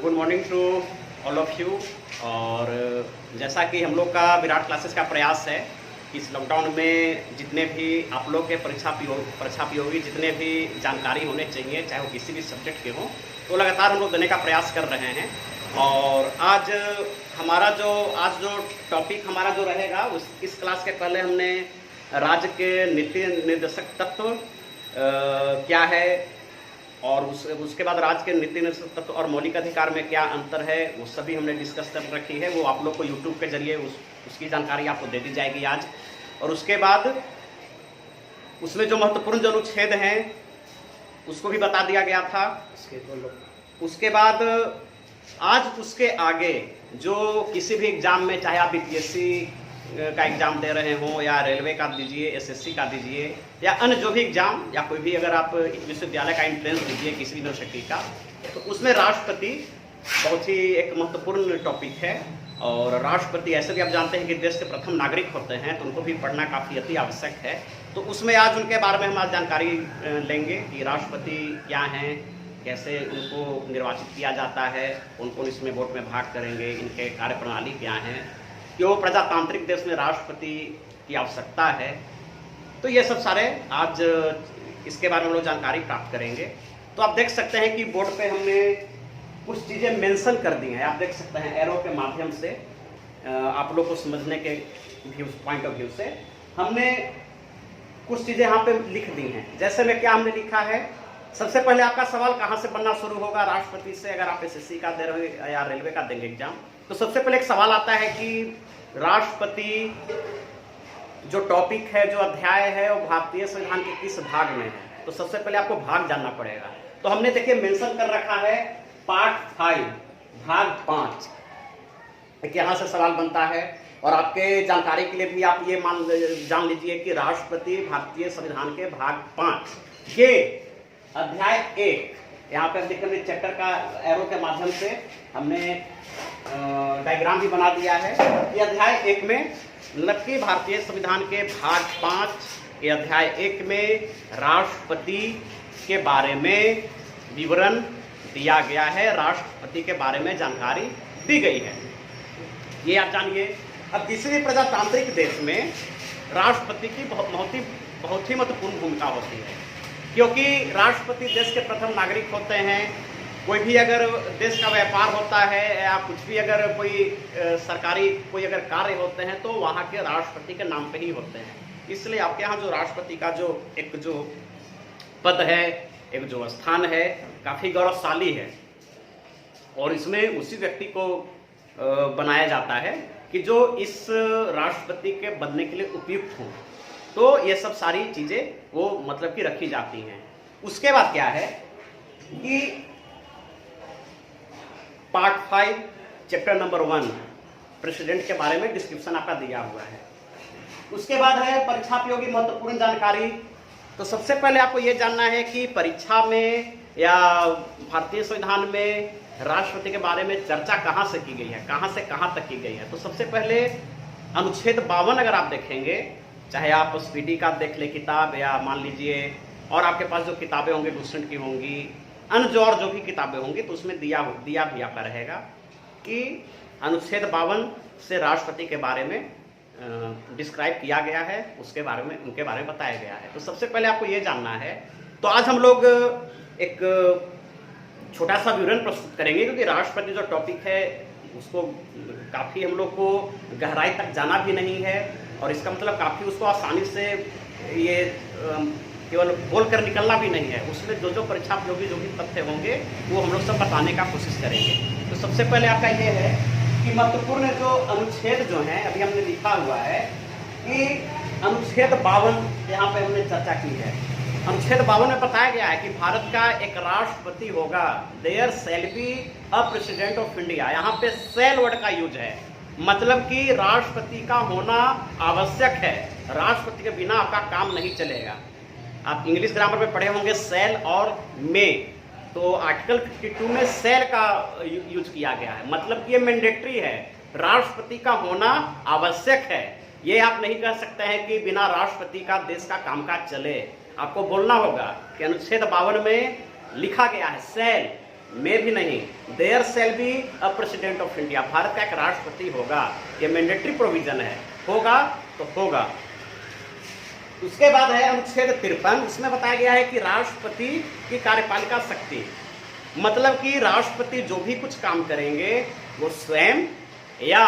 Good morning to all of you. और जैसा कि हम लोग का विराट क्लासेस का प्रयास है कि इस लॉकडाउन में जितने भी आप लोग के परीक्षा उपयोगी जितने भी जानकारी होने चाहिए, चाहे वो किसी भी सब्जेक्ट के हों, तो लगातार हम लोग देने का प्रयास कर रहे हैं। और आज जो टॉपिक हमारा जो रहेगा इस क्लास के पहले हमने राज्य के नीति निर्देशक तत्व क्या है और उसके बाद राज्य के नीति निर्देशक तत्व और मौलिक अधिकार में क्या अंतर है, वो सभी हमने डिस्कस कर रखी है। वो आप लोग को यूट्यूब के जरिए उसकी जानकारी आपको दे दी जाएगी आज। और उसके बाद उसमें जो महत्वपूर्ण जो अनुच्छेद हैं उसको भी बता दिया गया था। उसके बाद आज उसके आगे जो किसी भी एग्जाम में, चाहे आप बीपीएससी का एग्जाम दे रहे हो या रेलवे का दीजिए, एसएससी का दीजिए या अन्य जो भी एग्जाम, या कोई भी अगर आप विश्वविद्यालय का एंट्रेंस दीजिए किसी यूनिवर्सिटी का, तो उसमें राष्ट्रपति बहुत ही एक महत्वपूर्ण टॉपिक है। और राष्ट्रपति ऐसे भी आप जानते हैं कि देश के प्रथम नागरिक होते हैं, तो उनको भी पढ़ना काफ़ी अति आवश्यक है। तो उसमें आज उनके बारे में हम आज जानकारी लेंगे कि राष्ट्रपति क्या हैं, कैसे उनको निर्वाचित किया जाता है, कौन इसमें वोट में भाग करेंगे, इनके कार्यप्रणाली क्या हैं, क्यों प्रजातांत्रिक देश में राष्ट्रपति की आवश्यकता है। तो ये सब सारे आज इसके बारे में हम लोग जानकारी प्राप्त करेंगे। तो आप देख सकते हैं कि बोर्ड पे हमने कुछ चीज़ें मेंशन कर दी हैं। आप देख सकते हैं एरो के माध्यम से, आप लोग को समझने के पॉइंट ऑफ व्यू से हमने कुछ चीज़ें यहाँ पे लिख दी हैं। जैसे में क्या हमने लिखा है, सबसे पहले आपका सवाल कहाँ से बनना शुरू होगा राष्ट्रपति से, अगर आप एसएससी का दे रहे हो या रेलवे का देंगे एग्जाम, तो सबसे पहले एक सवाल आता है कि राष्ट्रपति जो टॉपिक है, जो अध्याय है, वो भारतीय संविधान के किस भाग में है। तो सबसे पहले आपको भाग जानना पड़ेगा। तो हमने देखिए मेंशन कर रखा है पार्ट 5 भाग 5। एक यहाँ से सवाल बनता है। और आपके जानकारी के लिए भी आप ये जान लीजिए कि राष्ट्रपति भारतीय संविधान के भाग 5 के अध्याय 1, यहाँ पे देखिए चैप्टर का एरो के माध्यम से हमने डायग्राम भी बना दिया है। ये अध्याय 1 में मतलब कि भारतीय संविधान के भाग 5 ये अध्याय 1 में राष्ट्रपति के बारे में विवरण दिया गया है, राष्ट्रपति के बारे में जानकारी दी गई है। ये आप जानिए। अब किसी भी प्रजातांत्रिक देश में राष्ट्रपति की बहुत ही महत्वपूर्ण भूमिका होती है, क्योंकि राष्ट्रपति देश के प्रथम नागरिक होते हैं। कोई भी अगर देश का व्यापार होता है या कुछ भी अगर कोई सरकारी कोई अगर कार्य होते हैं, तो वहाँ के राष्ट्रपति के नाम पे ही होते हैं। इसलिए आपके यहाँ जो राष्ट्रपति का जो पद है, एक जो स्थान है, काफ़ी गौरवशाली है। और इसमें उसी व्यक्ति को बनाया जाता है कि जो इस राष्ट्रपति के बनने के लिए उपयुक्त हों। तो ये सब सारी चीज़ें वो मतलब कि रखी जाती हैं। उसके बाद क्या है कि पार्ट 5 चैप्टर नंबर 1 प्रेसिडेंट के बारे में डिस्क्रिप्शन आपका दिया हुआ है। उसके बाद है परीक्षा उपयोगी महत्वपूर्ण जानकारी। तो सबसे पहले आपको ये जानना है कि परीक्षा में या भारतीय संविधान में राष्ट्रपति के बारे में चर्चा कहाँ से की गई है, कहाँ से कहाँ तक की गई है। तो सबसे पहले अनुच्छेद 52 अगर आप देखेंगे, चाहे आप स्पीडी का देख ले किताब, या मान लीजिए और आपके पास जो किताबें होंगी घुसंट की होंगी, अन्य जो भी किताबें होंगी, तो उसमें दिया भी आपका रहेगा कि अनुच्छेद 52 से राष्ट्रपति के बारे में डिस्क्राइब किया गया है, उनके बारे में बताया गया है। तो सबसे पहले आपको ये जानना है। तो आज हम लोग एक छोटा सा विवरण प्रस्तुत करेंगे, क्योंकि राष्ट्रपति जो टॉपिक है उसको काफ़ी हम लोग को गहराई तक जाना भी नहीं है, और इसका मतलब काफ़ी उसको आसानी से ये केवल बोल कर निकलना भी नहीं है। उसमें जो परीक्षा उपयोगी जो भी तथ्य होंगे वो हम लोग सब बताने का कोशिश करेंगे। तो सबसे पहले आपका ये है कि महत्वपूर्ण जो अनुच्छेद जो हैं, अभी हमने लिखा हुआ है कि अनुच्छेद 52 यहाँ पे हमने चर्चा की है। अनुच्छेद 52 में बताया गया है कि भारत का एक राष्ट्रपति होगा, there shall be a president of India. यहाँ पे शैल वर्ड का यूज है, मतलब कि राष्ट्रपति का होना आवश्यक है। राष्ट्रपति के बिना आपका काम नहीं चलेगा। आप इंग्लिश ग्रामर में पढ़े होंगे शैल और मे, तो आर्टिकल 52 में शैल का यूज किया गया है, मतलब कि ये मैंडेटरी है, राष्ट्रपति का होना आवश्यक है। ये आप नहीं कह सकते हैं कि बिना राष्ट्रपति का देश का कामकाज चले। आपको बोलना होगा कि अनुच्छेद 52 में लिखा गया है शैल, में भी नहीं, there shall be a president of India, Bharat का एक राष्ट्रपति होगा, ये मैंडेटरी प्रोविजन है, होगा तो होगा। उसके बाद है अनुच्छेद 53, उसमें बताया गया है कि राष्ट्रपति की कार्यपालिका शक्ति, मतलब कि राष्ट्रपति जो भी कुछ काम करेंगे वो स्वयं या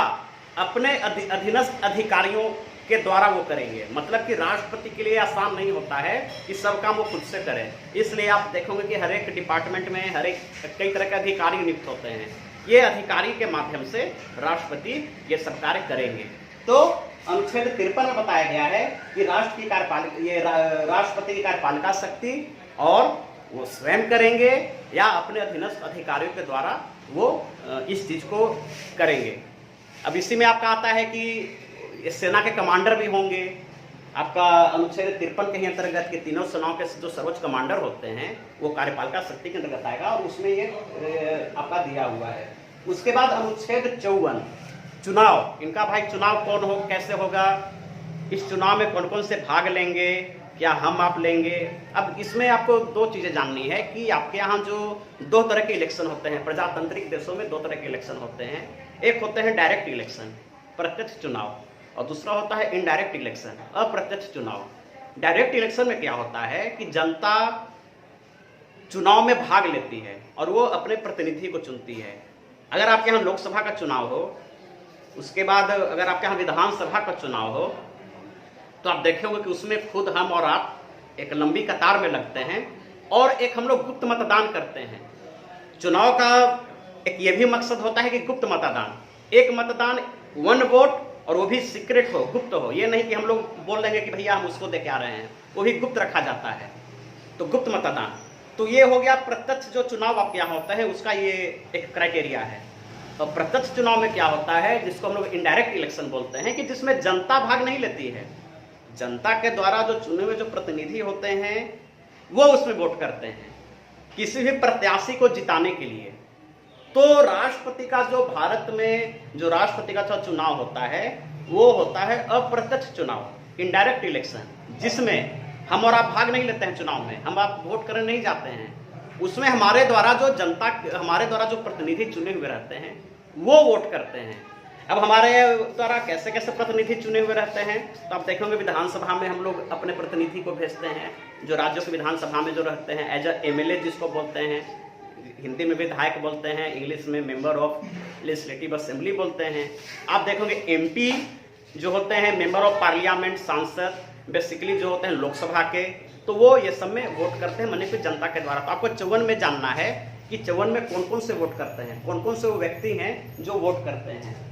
अपने अधीनस्थ अधिकारियों के द्वारा वो करेंगे। मतलब कि राष्ट्रपति के लिए आसान नहीं होता है कि सब काम वो खुद से करें, इसलिए आप देखोगे कि हर एक डिपार्टमेंट में हर एक कई तरह के अधिकारी नियुक्त होते हैं, ये अधिकारी के माध्यम से राष्ट्रपति ये सब कार्य करेंगे। तो अनुच्छेद 53 में बताया गया है कि राष्ट्रपति की कार्यपालिका शक्ति और वो स्वयं करेंगे या अपने अधीनस्थ अधिकारियों के द्वारा वो इस चीज को करेंगे। अब इसी में आपका आता है कि सेना के कमांडर भी होंगे, आपका अनुच्छेद 53 के ही अंतर्गत के तीनों सेनाओं के जो सर्वोच्च कमांडर होते हैं वो कार्यपालिका शक्ति के अंतर्गत आएगा और उसमें ये आपका दिया हुआ है। उसके बाद अनुच्छेद 54 चुनाव, इनका भाई चुनाव कौन हो, कैसे होगा, इस चुनाव में कौन कौन से भाग लेंगे, क्या हम आप लेंगे। अब इसमें आपको दो चीजें जाननी है कि आपके यहाँ जो दो तरह के इलेक्शन होते हैं, प्रजातांत्रिक देशों में दो तरह के इलेक्शन होते हैं, एक होते हैं डायरेक्ट इलेक्शन प्रत्यक्ष चुनाव और दूसरा होता है इनडायरेक्ट इलेक्शन अप्रत्यक्ष चुनाव। डायरेक्ट इलेक्शन में क्या होता है कि जनता चुनाव में भाग लेती है और वो अपने प्रतिनिधि को चुनती है। अगर आपके यहाँ लोकसभा का चुनाव हो, उसके बाद अगर आपके यहाँ विधानसभा का चुनाव हो, तो आप देखेंगे कि उसमें खुद हम और आप एक लंबी कतार में लगते हैं और एक हम लोग गुप्त मतदान करते हैं। चुनाव का एक ये भी मकसद होता है कि गुप्त मतदान, एक मतदान वन वोट और वो भी सीक्रेट हो, गुप्त हो, ये नहीं कि हम लोग बोल देंगे कि भैया हम उसको देके आ रहे हैं, वो भी गुप्त रखा जाता है, तो गुप्त मतदान। तो ये हो गया प्रत्यक्ष जो चुनाव आपके यहाँ होता है उसका ये एक क्राइटेरिया है। और प्रत्यक्ष चुनाव में क्या होता है, जिसको हम लोग इनडायरेक्ट इलेक्शन बोलते हैं, कि जिसमें जनता भाग नहीं लेती है, जनता के द्वारा जो चुने हुए जो प्रतिनिधि होते हैं वो उसमें वोट करते हैं किसी भी प्रत्याशी को जिताने के लिए। तो राष्ट्रपति का जो भारत में जो राष्ट्रपति का जो चुनाव होता है वो होता है अप्रत्यक्ष चुनाव, इनडायरेक्ट इलेक्शन, जिसमें हम और आप भाग नहीं लेते हैं चुनाव में, हम आप वोट करने नहीं जाते हैं, उसमें हमारे द्वारा जो जनता, हमारे द्वारा जो प्रतिनिधि चुने हुए रहते हैं वो वोट करते हैं। अब हमारे द्वारा कैसे कैसे प्रतिनिधि चुने हुए रहते हैं, तो आप देखेंगे विधानसभा में हम लोग अपने प्रतिनिधि को भेजते हैं, जो राज्यों की विधानसभा में जो रहते हैं एज अ एमएलए जिसको बोलते हैं, हिंदी में विधायक बोलते हैं, इंग्लिश में मेंबर ऑफ लेजिस्लेटिव असेंबली बोलते हैं। आप देखोगे एमपी जो होते हैं मेंबर ऑफ पार्लियामेंट, सांसद बेसिकली जो होते हैं लोकसभा के, तो वो ये सब में वोट करते हैं मने फिर जनता के द्वारा। तो आपको 54 में जानना है कि 54 में कौन कौन से वोट करते हैं, कौन कौन से वो व्यक्ति हैं जो वोट करते हैं।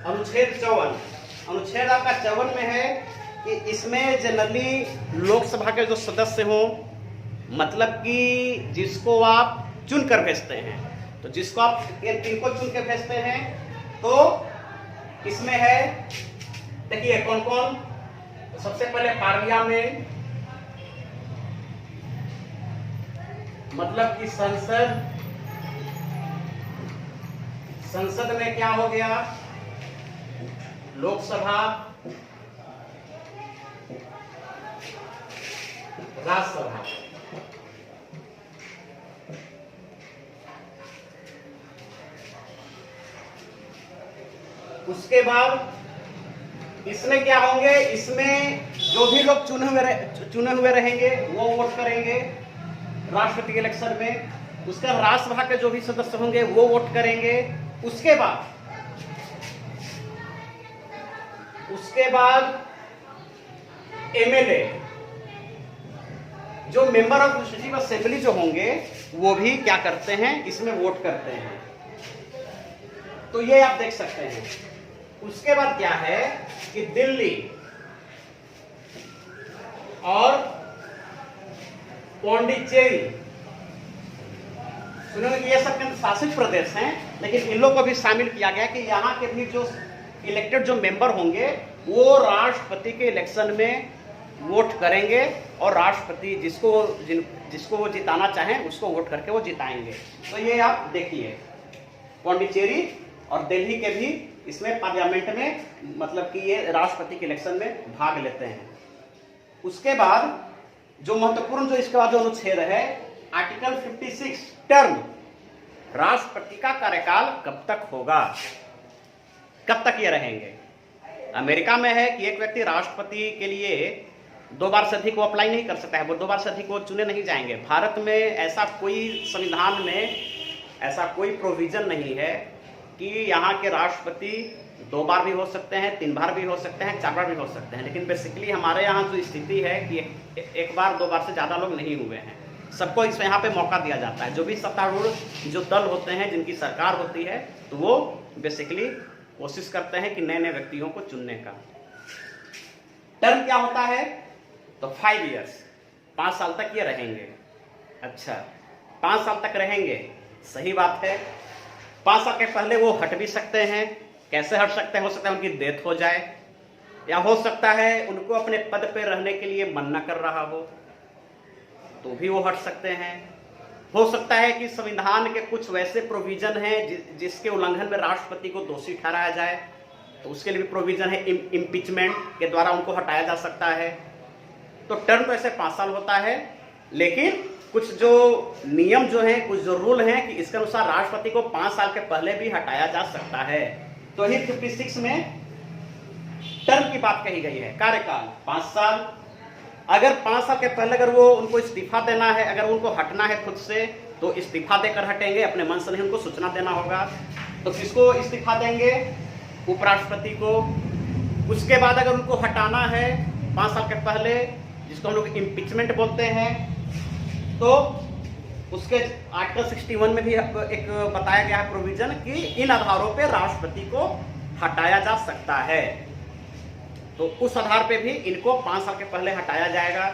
अनुच्छेद 54, अनुच्छेद आपका 54 में है कि इसमें जनरली लोकसभा के जो सदस्य हों, मतलब कि जिसको आप चुनकर भेजते हैं, तो जिसको आप इनको चुन के भेजते हैं, तो इसमें है देखिए कौन कौन। तो सबसे पहले पार्लियामेंट, मतलब कि संसद में क्या हो गया, लोकसभा, राज्यसभा। उसके बाद इसमें क्या होंगे, इसमें जो भी लोग चुने हुए रहेंगे वो वोट करेंगे राष्ट्रपति के इलेक्शन में। उसके बाद राज्यसभा के जो भी सदस्य होंगे वो वोट करेंगे। उसके बाद एमएलए जो मेंबर ऑफ लेजिस्लेटिव असेंबली जो होंगे वो भी क्या करते हैं, इसमें वोट करते हैं। तो ये आप देख सकते हैं। उसके बाद क्या है कि दिल्ली और पौंडीचेरी, सुनोगे कि ये सब केंद्र शासित प्रदेश हैं, लेकिन इन लोगों को भी शामिल किया गया कि यहाँ के भी जो इलेक्टेड जो मेंबर होंगे वो राष्ट्रपति के इलेक्शन में वोट करेंगे और राष्ट्रपति जिसको वो जिताना चाहें उसको वोट करके वो जिताएंगे। तो ये आप देखिए, पौंडीचेरी और दिल्ली के भी इसमें पार्लियामेंट में मतलब कि ये राष्ट्रपति के इलेक्शन में भाग लेते हैं। उसके बाद जो महत्वपूर्ण जो इसके बाद जो अनुच्छेद है आर्टिकल 56, टर्म, राष्ट्रपति का कार्यकाल कब तक होगा, कब तक ये रहेंगे। अमेरिका में है कि एक व्यक्ति राष्ट्रपति के लिए 2 बार से अधिक वो अप्लाई नहीं कर सकता है, वो 2 बार से अधिक वो चुने नहीं जाएंगे। भारत में ऐसा कोई संविधान में ऐसा कोई प्रोविजन नहीं है कि यहाँ के राष्ट्रपति 2 बार भी हो सकते हैं, 3 बार भी हो सकते हैं, 4 बार भी हो सकते हैं। लेकिन बेसिकली हमारे यहाँ जो स्थिति है कि एक बार 2 बार से ज़्यादा लोग नहीं हुए हैं। सबको इस यहाँ पे मौका दिया जाता है। जो भी सत्तारूढ़ जो दल होते हैं, जिनकी सरकार होती है, तो वो बेसिकली कोशिश करते हैं कि नए नए व्यक्तियों को चुनने का। टर्म क्या होता है, तो 5 ईयर्स, 5 साल तक ये रहेंगे। अच्छा, 5 साल तक रहेंगे, सही बात है। 5 साल के पहले वो हट भी सकते हैं। कैसे हट सकते हैं? हो सकता है उनकी डेथ हो जाए, या हो सकता है उनको अपने पद पे रहने के लिए मन न कर रहा हो, तो भी वो हट सकते हैं। हो सकता है कि संविधान के कुछ वैसे प्रोविजन हैं जिसके उल्लंघन में राष्ट्रपति को दोषी ठहराया जाए, तो उसके लिए भी प्रोविजन है। इम्पीचमेंट के द्वारा उनको हटाया जा सकता है। तो टर्म तो ऐसे 5 साल होता है, लेकिन कुछ जो नियम जो हैं, कुछ जो रूल हैं कि इसके अनुसार राष्ट्रपति को 5 साल के पहले भी हटाया जा सकता है। तो ही 56 में टर्म की बात कही गई है, कार्यकाल 5 साल। अगर 5 साल के पहले अगर वो उनको इस्तीफा देना है, अगर उनको हटना है खुद से, तो इस्तीफा देकर हटेंगे, अपने मन से नहीं, उनको सूचना देना होगा। तो किसको इस्तीफा देंगे? उपराष्ट्रपति को। उसके बाद अगर उनको हटाना है 5 साल के पहले, जिसको हम लोग इम्पीचमेंट बोलते हैं, तो उसके आर्टिकल 61 में भी एक बताया गया है प्रोविजन कि इन आधारों पे राष्ट्रपति को हटाया जा सकता है। तो उस आधार पे भी इनको 5 साल के पहले हटाया जाएगा।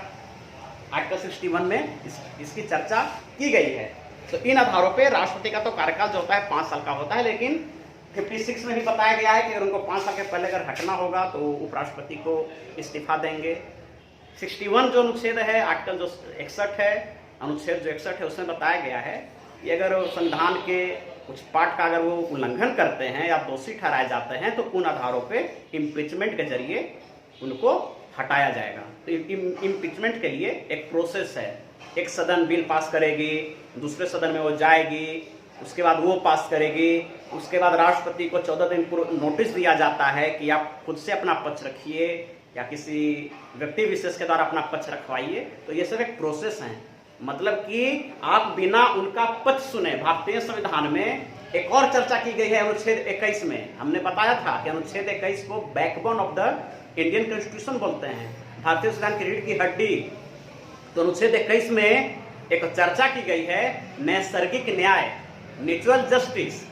आर्टिकल 61 में इसकी चर्चा की गई है। तो इन आधारों पे राष्ट्रपति का तो कार्यकाल जो होता है 5 साल का होता है, लेकिन 56 में भी बताया गया है कि अगर उनको 5 साल के पहले अगर हटना होगा तो उपराष्ट्रपति को इस्तीफा देंगे। 61 जो अनुच्छेद है, आर्टिकल जो 61 है, अनुच्छेद जो 61 है, उसमें बताया गया है कि अगर संविधान के कुछ पार्ट का अगर वो उल्लंघन करते हैं या दोषी ठहराए जाते हैं, तो उन आधारों पे इम्पीचमेंट के जरिए उनको हटाया जाएगा। तो इम्पीचमेंट के लिए एक प्रोसेस है। एक सदन बिल पास करेगी, दूसरे सदन में वो जाएगी, उसके बाद वो पास करेगी, उसके बाद राष्ट्रपति को 14 दिन पूर्व नोटिस दिया जाता है कि आप खुद से अपना पक्ष रखिए या किसी व्यक्ति विशेष के द्वारा अपना पक्ष रखवाइए। तो ये सब एक प्रोसेस है। मतलब कि आप बिना उनका पक्ष सुने, भारतीय संविधान में एक और चर्चा की गई है अनुच्छेद 21 में। हमने बताया था कि अनुच्छेद 21 को backbone of the Indian constitution बोलते हैं, भारतीय संविधान की रीढ़ की हड्डी। तो अनुच्छेद 21 में एक चर्चा की गई है नैसर्गिक न्याय, नेचुरल जस्टिस।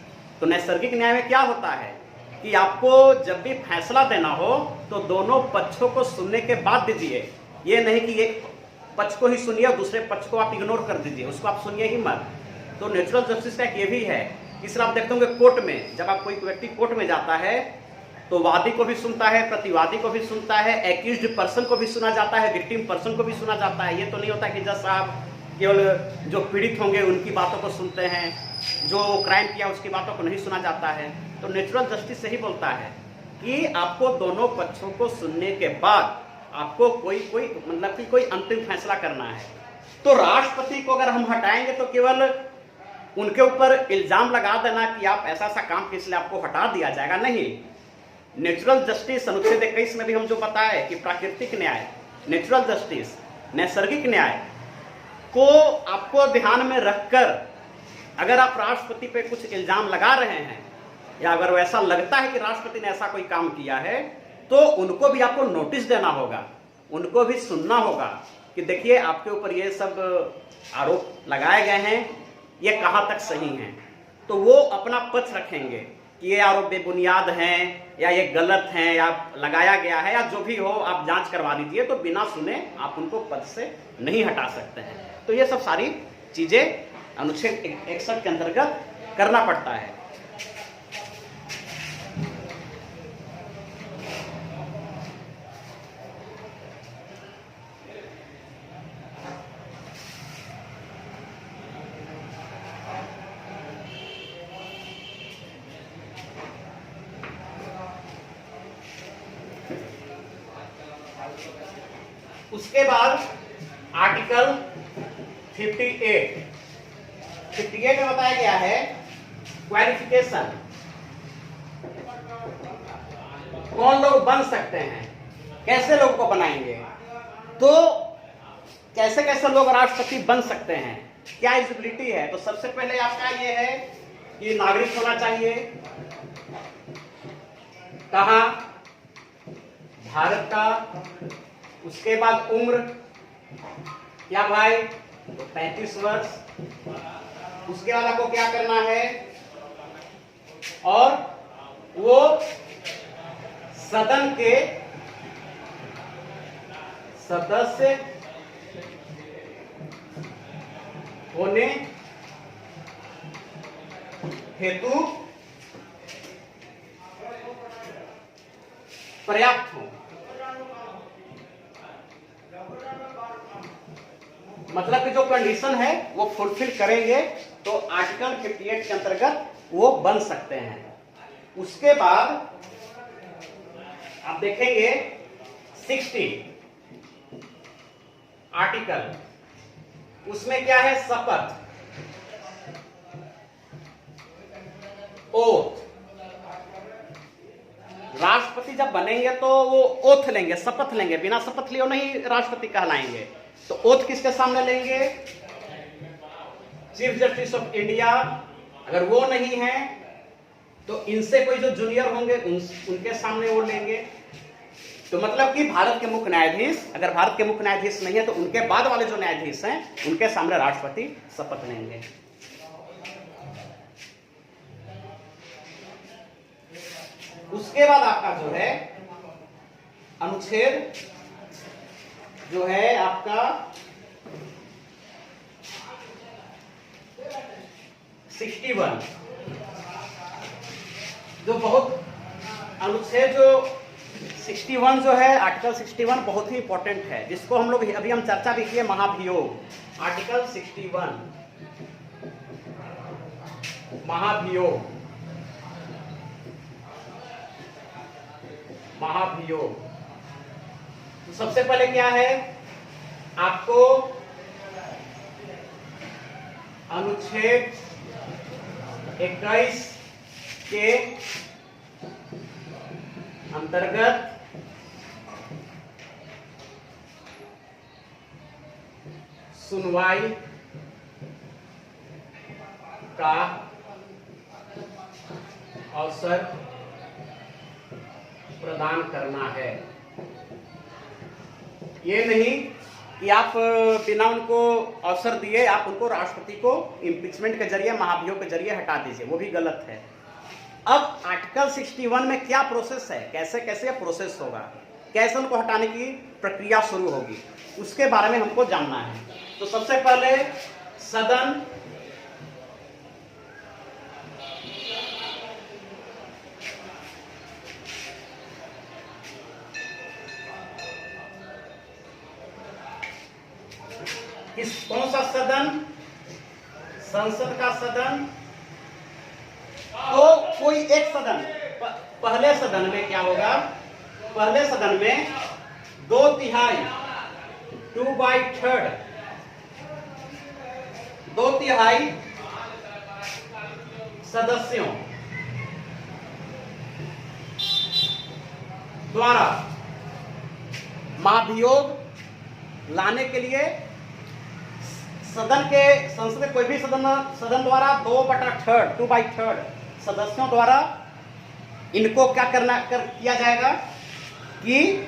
तो नैसर्गिक न्याय में क्या होता है कि आपको जब भी फैसला देना हो तो दोनों पक्षों को सुनने के बाद दीजिए। ये नहीं कि एक पक्ष को ही सुनिए और दूसरे पक्ष को आप इग्नोर कर दीजिए, उसको आप सुनिए ही मत। तो नेचुरल जस्टिस का ये भी है। इसलिए आप देखते होंगे कोर्ट में, जब आप कोई व्यक्ति कोर्ट में जाता है तो वादी को भी सुनता है, प्रतिवादी को भी सुनता है, एक्यूज्ड पर्सन को भी सुना जाता है, विक्टिम पर्सन को भी सुना जाता है। ये तो नहीं होता कि जस्ट आप केवल जो पीड़ित होंगे उनकी बातों को सुनते हैं, जो क्राइम किया उसकी बातों को नहीं सुना जाता है। तो नेचुरल जस्टिस यही बोलता है कि आपको दोनों पक्षों को सुनने के बाद आपको कोई मतलब कि कोई अंतिम फैसला करना है। तो राष्ट्रपति को अगर हम हटाएंगे तो केवल उनके ऊपर इल्जाम लगा देना कि आप ऐसा काम किया इसलिए आपको हटा दिया जाएगा, नहीं। नेचुरल जस्टिस अनुच्छेद 21 में भी हम जो बताए कि प्राकृतिक न्याय, नेचुरल जस्टिस, नैसर्गिक न्याय को आपको ध्यान में रखकर अगर आप राष्ट्रपति पे कुछ इल्जाम लगा रहे हैं या अगर वैसा लगता है कि राष्ट्रपति ने ऐसा कोई काम किया है, तो उनको भी आपको नोटिस देना होगा, उनको भी सुनना होगा कि देखिए आपके ऊपर ये सब आरोप लगाए गए हैं, ये कहाँ तक सही हैं। तो वो अपना पक्ष रखेंगे कि ये आरोप बेबुनियाद हैं या ये गलत हैं या लगाया गया है या जो भी हो, आप जांच करवा दीजिए। तो बिना सुने आप उनको पद से नहीं हटा सकते हैं। तो ये सब सारी चीजें अनुच्छेद 61 के अंतर्गत करना पड़ता है। उसके बाद आर्टिकल 58 में बताया गया है क्वालिफिकेशन, कौन लोग बन सकते हैं, कैसे लोगों को बनाएंगे, तो कैसे कैसे लोग राष्ट्रपति बन सकते हैं, क्या एलिजिबिलिटी है। तो सबसे पहले आपका ये है कि नागरिक होना चाहिए, कहां, भारत का। उसके बाद उम्र क्या भाई, तो 35 वर्ष। उसके बाद आपको क्या करना है, और वो सदन के सदस्य होने हेतु पर्याप्त हो। मतलब कि जो कंडीशन है वो फुलफिल करेंगे तो आर्टिकल 58 के अंतर्गत वो बन सकते हैं। उसके बाद आप देखेंगे 60 आर्टिकल, उसमें क्या है, शपथ, ओथ। राष्ट्रपति जब बनेंगे तो वो ओथ लेंगे, शपथ लेंगे, बिना शपथ लिए नहीं राष्ट्रपति कहलाएंगे। तो ओथ किसके सामने लेंगे, चीफ जस्टिस ऑफ इंडिया। अगर वो नहीं है तो इनसे कोई जो जूनियर होंगे उनके सामने वो लेंगे। तो मतलब कि भारत के मुख्य न्यायाधीश, अगर भारत के मुख्य न्यायाधीश नहीं है तो उनके बाद वाले जो न्यायाधीश हैं उनके सामने राष्ट्रपति शपथ लेंगे। उसके बाद आपका जो है अनुच्छेद जो है आपका 61, जो बहुत अनुच्छेद जो 61 जो है, आर्टिकल 61 बहुत ही इंपॉर्टेंट है, जिसको हम लोग अभी हम चर्चा भी किए, महाभियोग। आर्टिकल 61 महाभियोग, महाभियोग। तो सबसे पहले क्या है, आपको अनुच्छेद 21 के अंतर्गत सुनवाई का अवसर प्रदान करना है। ये नहीं कि आप बिना उनको अवसर दिए आप उनको राष्ट्रपति को इम्पीचमेंट के जरिए, महाभियोग के जरिए हटा दीजिए, वो भी गलत है। अब आर्टिकल 61 में क्या प्रोसेस है, कैसे कैसे प्रोसेस होगा, कैसे उनको हटाने की प्रक्रिया शुरू होगी, उसके बारे में हमको जानना है। तो सबसे पहले सदन कौन सा सदन, संसद का सदन। तो कोई एक सदन, पहले सदन में क्या होगा, पहले सदन में 2/3 2/3 2/3 सदस्यों द्वारा महाभियोग लाने के लिए सदन के, संसद के कोई भी सदन द्वारा 2/3 सदस्यों द्वारा इनको क्या किया जाएगा कि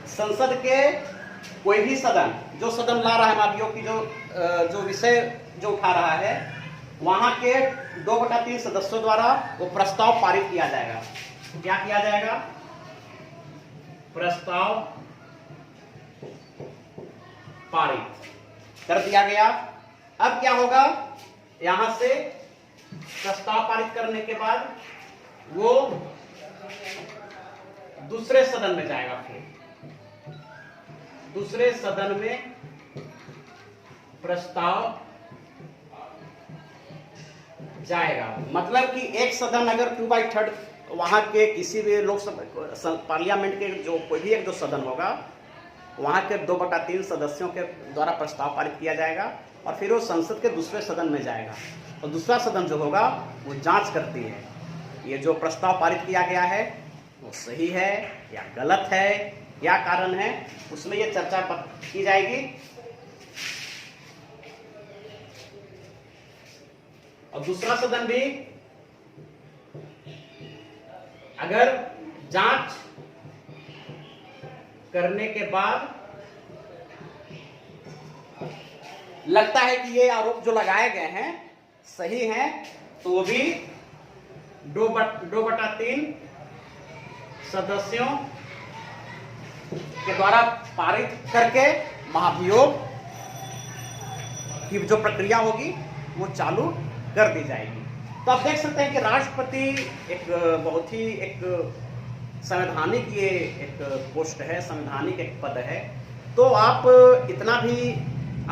संसद के कोई भी सदन, जो सदन ला रहा है महाभियोग की जो विषय जो उठा रहा है, वहां के 2/3 सदस्यों द्वारा वो प्रस्ताव पारित किया जाएगा। क्या किया जाएगा, प्रस्ताव पारित कर दिया गया। अब क्या होगा, यहां से प्रस्ताव पारित करने के बाद वो दूसरे सदन में जाएगा, फिर दूसरे सदन में प्रस्ताव जाएगा। मतलब कि एक सदन अगर 2/3 वहां के किसी भी लोकसभा पार्लियामेंट के जो कोई भी एक जो सदन होगा वहाँ के 2/3 सदस्यों के द्वारा प्रस्ताव पारित किया जाएगा और फिर वो संसद के दूसरे सदन में जाएगा और दूसरा सदन जो होगा वो जांच करती है ये जो प्रस्ताव पारित किया गया है वो सही है या गलत है, क्या कारण है, उसमें ये चर्चा की जाएगी। और दूसरा सदन भी अगर जांच करने के बाद लगता है कि ये आरोप जो लगाए गए हैं सही हैं, तो वो भी 2/3 सदस्यों के द्वारा पारित करके महाभियोग की जो प्रक्रिया होगी वो चालू कर दी जाएगी। तो आप देख सकते हैं कि राष्ट्रपति एक बहुत ही एक संवैधानिक ये एक पोस्ट है, संवैधानिक एक पद है। तो आप इतना भी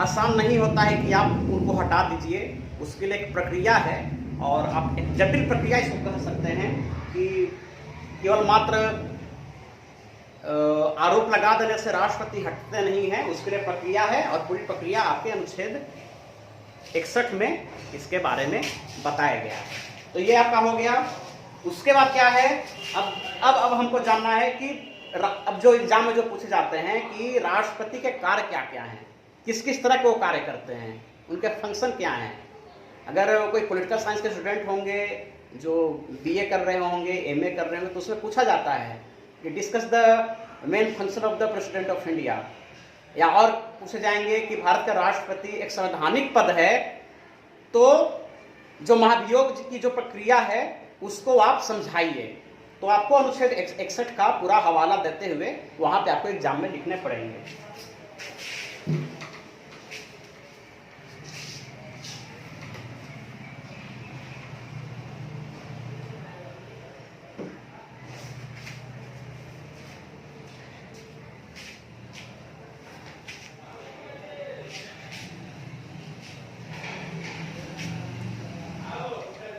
आसान नहीं होता है कि आप उनको हटा दीजिए, उसके लिए एक प्रक्रिया है और आप एक जटिल प्रक्रिया इसको कह सकते हैं कि केवल मात्र आरोप लगा देने से राष्ट्रपति हटते नहीं हैं, उसके लिए प्रक्रिया है और पूरी प्रक्रिया आपके अनुच्छेद 61 में इसके बारे में बताया गया है। तो ये आपका हो गया। उसके बाद क्या है, अब हमको जानना है कि अब जो एग्जाम में जो पूछे जाते हैं कि राष्ट्रपति के कार्य क्या क्या हैं, किस किस तरह के वो कार्य करते हैं, उनके फंक्शन क्या हैं। अगर कोई पॉलिटिकल साइंस के स्टूडेंट होंगे जो बीए कर रहे होंगे, एमए कर रहे होंगे, तो उसमें पूछा जाता है कि discuss the main function of the president of India, या और पूछे जाएंगे कि भारत का राष्ट्रपति एक संवैधानिक पद है, तो जो महाभियोग की जो प्रक्रिया है उसको आप समझाइए। तो आपको अनुच्छेद 61 का पूरा हवाला देते हुए वहां पे आपको एग्जाम में लिखने पड़ेंगे।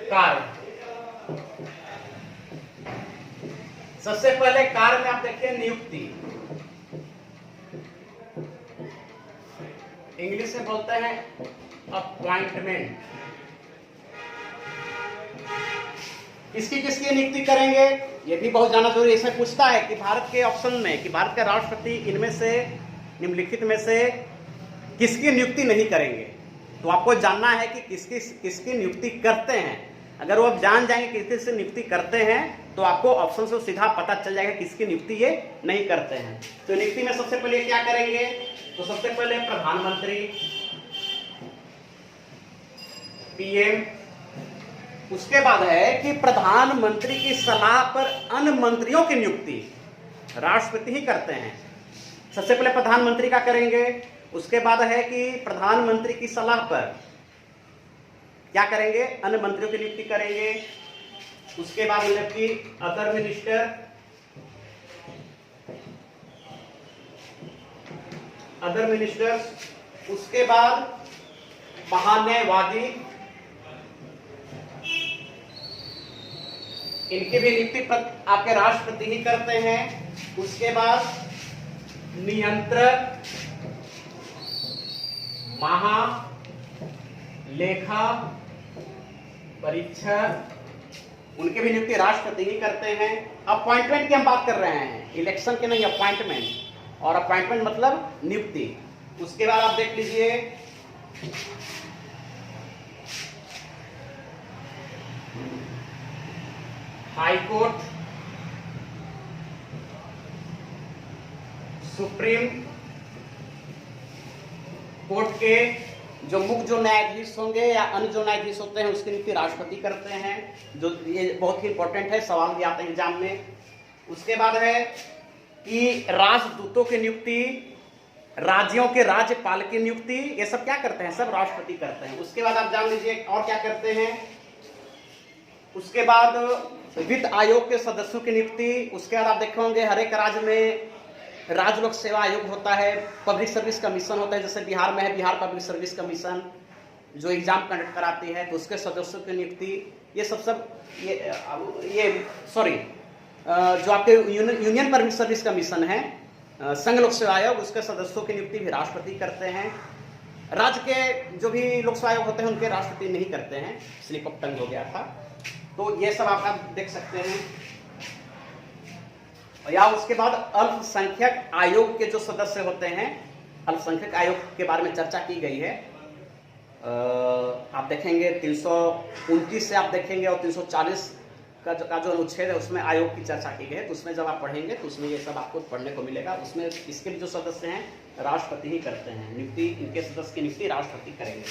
कार्य, सबसे पहले कार्य में आप देखिए नियुक्ति, इंग्लिश में बोलते हैं अपॉइंटमेंट। किसकी किसकी नियुक्ति करेंगे ये भी बहुत जानना जरूरी है। इसमें पूछता है कि भारत के ऑप्शन में कि भारत के राष्ट्रपति इनमें से निम्नलिखित में से किसकी नियुक्ति नहीं करेंगे, तो आपको जानना है कि किसकी नियुक्ति करते हैं। अगर वो आप जान जाएंगे किसकी नियुक्ति करते हैं तो आपको ऑप्शन से सीधा पता चल जाएगा किसकी नियुक्ति ये नहीं करते हैं। तो नियुक्ति में सबसे पहले क्या करेंगे, तो सबसे पहले प्रधानमंत्री, पीएम। उसके बाद है कि प्रधानमंत्री की सलाह पर अन्य मंत्रियों की नियुक्ति राष्ट्रपति ही करते हैं। सबसे पहले प्रधानमंत्री का करेंगे, उसके बाद है कि प्रधानमंत्री की सलाह पर क्या करेंगे, अन्य मंत्रियों की नियुक्ति करेंगे। उसके बाद मतलब कि अदर मिनिस्टर्स, उसके बाद महान्यायवादी, इनकी भी नियुक्ति आपके राष्ट्रपति ही करते हैं। उसके बाद नियंत्रक, महालेखा परीक्षक, उनके भी नियुक्ति राष्ट्रपति ही करते हैं। अपॉइंटमेंट की हम बात कर रहे हैं, इलेक्शन के नहीं, अपॉइंटमेंट। और अपॉइंटमेंट मतलब नियुक्ति। उसके बाद आप देख लीजिए हाई कोर्ट, सुप्रीम कोर्ट के जो मुख्य जो न्यायाधीश होंगे या अन्य जो न्यायाधीश होते हैं उसकी नियुक्ति राष्ट्रपति करते हैं। जो ये बहुत ही इंपॉर्टेंट है, सवाल भी आते हैं एग्जाम में। उसके बाद है कि राजदूतों की नियुक्ति, राज्यों के राज्यपाल की नियुक्ति, ये सब क्या करते हैं, सब राष्ट्रपति करते हैं। उसके बाद आप जान लीजिए और क्या करते हैं। उसके बाद वित्त आयोग के सदस्यों की नियुक्ति। उसके बाद आप देखे होंगे हर एक राज्य में राज्य लोक सेवा आयोग होता है, पब्लिक सर्विस कमीशन होता है, जैसे बिहार में है बिहार पब्लिक सर्विस कमीशन जो एग्जाम कंडक्ट कराती है, तो उसके सदस्यों की नियुक्ति। ये सब जो आपके यूनियन पब्लिक सर्विस कमीशन है संघ लोक सेवा आयोग, उसके सदस्यों की नियुक्ति भी राष्ट्रपति करते हैं। राज्य के जो भी लोक सेवा आयोग होते हैं उनके राष्ट्रपति नहीं करते हैं, स्लिप ऑफ टंग हो गया था। तो ये सब आप देख सकते हैं। या उसके बाद अल्पसंख्यक आयोग के जो सदस्य होते हैं, अल्पसंख्यक आयोग के बारे में चर्चा की गई है। आप देखेंगे 329 से आप देखेंगे और 340 का जो अनुच्छेद है उसमें आयोग की चर्चा की गई है। तो उसमें जब आप पढ़ेंगे तो उसमें ये सब आपको पढ़ने को मिलेगा। उसमें इसके भी जो सदस्य हैं राष्ट्रपति ही करते हैं नियुक्ति, इनके सदस्य की नियुक्ति राष्ट्रपति करेंगे।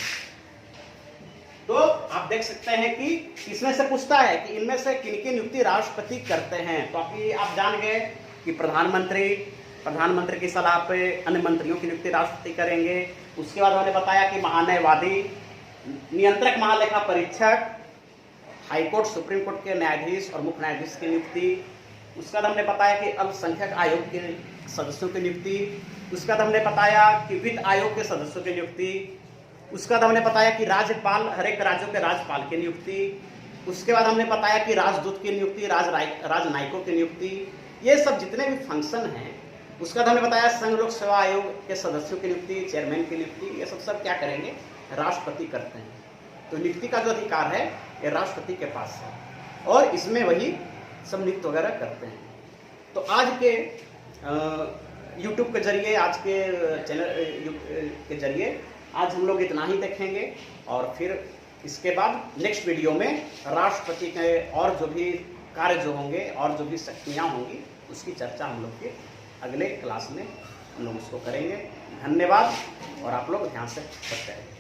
तो आप देख सकते हैं कि इसमें से पूछता है कि इनमें से किनकी नियुक्ति राष्ट्रपति करते हैं। तो आप जान गए कि प्रधानमंत्री की सलाह पे अन्य मंत्रियों की नियुक्ति राष्ट्रपति करेंगे। उसके बाद हमने बताया कि महान्यायवादी, नियंत्रक महालेखा परीक्षक, हाईकोर्ट सुप्रीम कोर्ट के न्यायाधीश और मुख्य न्यायाधीश की नियुक्ति। उसके बाद हमने बताया कि अल्पसंख्यक आयोग के सदस्यों की नियुक्ति। उसके बाद हमने बताया कि वित्त आयोग के सदस्यों की नियुक्ति। उसके बाद हमने बताया कि राज्यपाल, हर एक राज्यों के राज्यपाल की नियुक्ति। उसके बाद हमने बताया कि राजदूत की नियुक्ति, राजनायिकों की नियुक्ति, ये सब जितने भी फंक्शन हैं। उसके बाद हमने बताया संघ लोक सेवा आयोग के सदस्यों की नियुक्ति, चेयरमैन की नियुक्ति, ये सब क्या करेंगे, राष्ट्रपति करते हैं। तो नियुक्ति का जो अधिकार है ये राष्ट्रपति के पास है और इसमें वही सब नियुक्त वगैरह करते हैं। तो आज के यूट्यूब के जरिए, आज के चैनल के जरिए आज हम लोग इतना ही देखेंगे और फिर इसके बाद नेक्स्ट वीडियो में राष्ट्रपति के और जो भी कार्य जो होंगे और जो भी शक्तियाँ होंगी उसकी चर्चा हम लोग के अगले क्लास में हम लोग उसको करेंगे। धन्यवाद और आप लोग ध्यान से पढ़ते रहें।